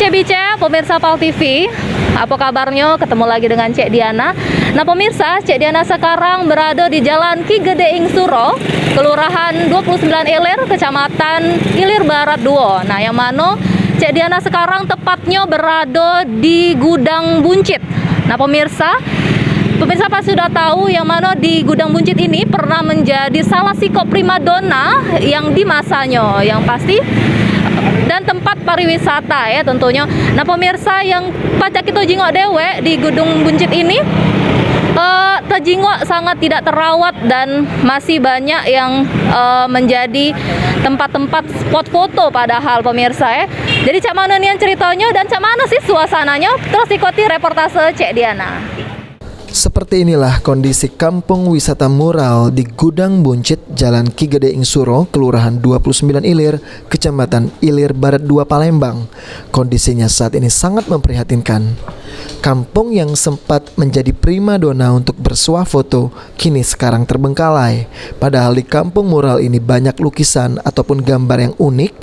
Bice, pemirsa PAL TV. Apa kabarnya? Ketemu lagi dengan Cek Diana. Nah pemirsa, Cek Diana sekarang berada di Jalan Ki Gedeing Suro, Kelurahan 29 Ilir, Kecamatan Ilir Barat 2. Nah yang mana Cek Diana sekarang tepatnya berada di Gudang Buncit. Nah pemirsa pasti sudah tahu yang mana di Gudang Buncit ini pernah menjadi salah sikop primadona yang di masanya, yang pasti dan tempat pariwisata ya tentunya. Nah pemirsa yang pacak kita jingok dewe di Gudang Buncit ini terjingok sangat tidak terawat dan masih banyak yang menjadi tempat-tempat spot foto padahal pemirsa ya. Jadi cak mana nih ceritanya dan cak mana sih suasananya? Terus ikuti reportase Cek Diana. Seperti inilah kondisi kampung wisata mural di Gudang Buncit, Jalan Ki Gedeing Suro, Kelurahan 29 Ilir, Kecamatan Ilir Barat 2 Palembang. Kondisinya saat ini sangat memprihatinkan. Kampung yang sempat menjadi primadona untuk bersuah foto, kini sekarang terbengkalai. Padahal di kampung mural ini banyak lukisan ataupun gambar yang unik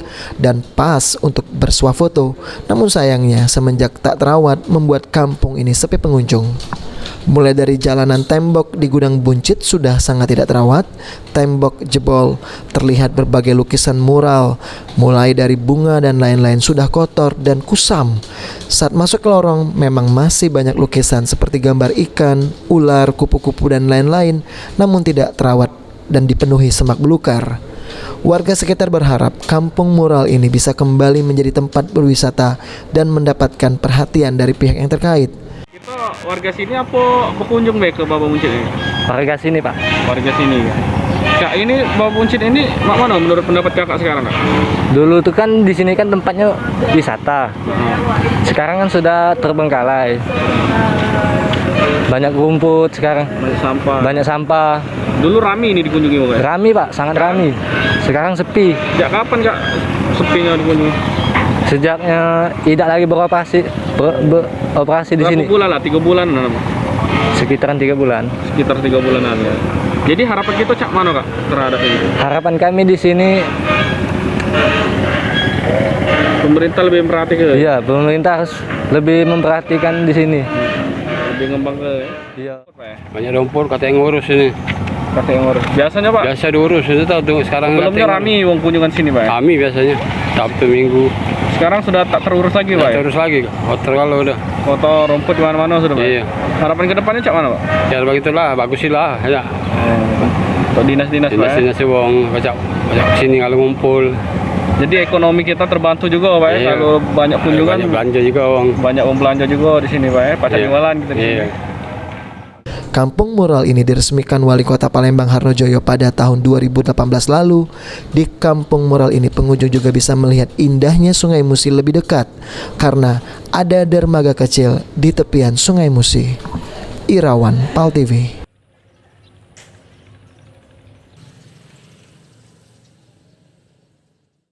dan pas untuk bersuah foto. Namun sayangnya semenjak tak terawat membuat kampung ini sepi pengunjung. Mulai dari jalanan tembok di Gudang Buncit sudah sangat tidak terawat, tembok jebol, terlihat berbagai lukisan mural, mulai dari bunga dan lain-lain sudah kotor dan kusam. Saat masuk ke lorong memang masih banyak lukisan seperti gambar ikan, ular, kupu-kupu dan lain-lain, namun tidak terawat dan dipenuhi semak belukar. Warga sekitar berharap kampung mural ini bisa kembali menjadi tempat berwisata dan mendapatkan perhatian dari pihak yang terkait. Warga sini apa berkunjung ke Baba Buncit ini? Warga sini Pak. Warga sini ya. Kak, ini Baba Buncit ini mana menurut pendapat kakak sekarang Kak? Dulu tuh kan di sini kan tempatnya wisata. Sekarang kan sudah terbengkalai. Banyak rumput sekarang. Banyak sampah. Banyak sampah. Dulu rame ini dikunjungi Pak? Rame Pak, sangat rame. Sekarang sepi. Sejak kapan Kak sepinya dikunjungi? Sejaknya tidak lagi beroperasi beroperasi di sini. Berapa bulan lah? 3 bulan Sekitaran 3 bulan. Sekitar 3 bulanan ya. Jadi harapan kita cak mana Kak terhadap ini? Harapan kami di sini pemerintah lebih memperhatikan. iya, pemerintah harus lebih memperhatikan di sini. Lebih ngembang ke. Iya. Banyak lumpur katanya ngurus ini. Kata yang ngurus. Biasanya Pak? Biasa diurus itu tahu sekarang. Sebelumnya rame wong kunjungan sini Pak. Kami biasanya Sabtu Minggu. Sekarang sudah tak terurus lagi Pak. Terus lagi kotor kalau udah. Foto rumput di mana-mana sudah Pak. Iya. Harapan ke depannya cak mana Pak? Ya begitulah, bagusilah ya. Untuk dinas-dinas Pak. Dinas-dinas wong banyak sini kalau ngumpul. Jadi ekonomi kita terbantu juga Pak ya. Iya. Kalau banyak kunjungan, banyak belanja juga wong. banyak wong belanja juga di sini Pak ya. Pasar Iya. jualan kita di sini. Iya. Kampung mural ini diresmikan Wali Kota Palembang Harnojoyo pada tahun 2018 lalu. Di kampung mural ini pengunjung juga bisa melihat indahnya Sungai Musi lebih dekat karena ada dermaga kecil di tepian Sungai Musi. Irawan, PAL TV.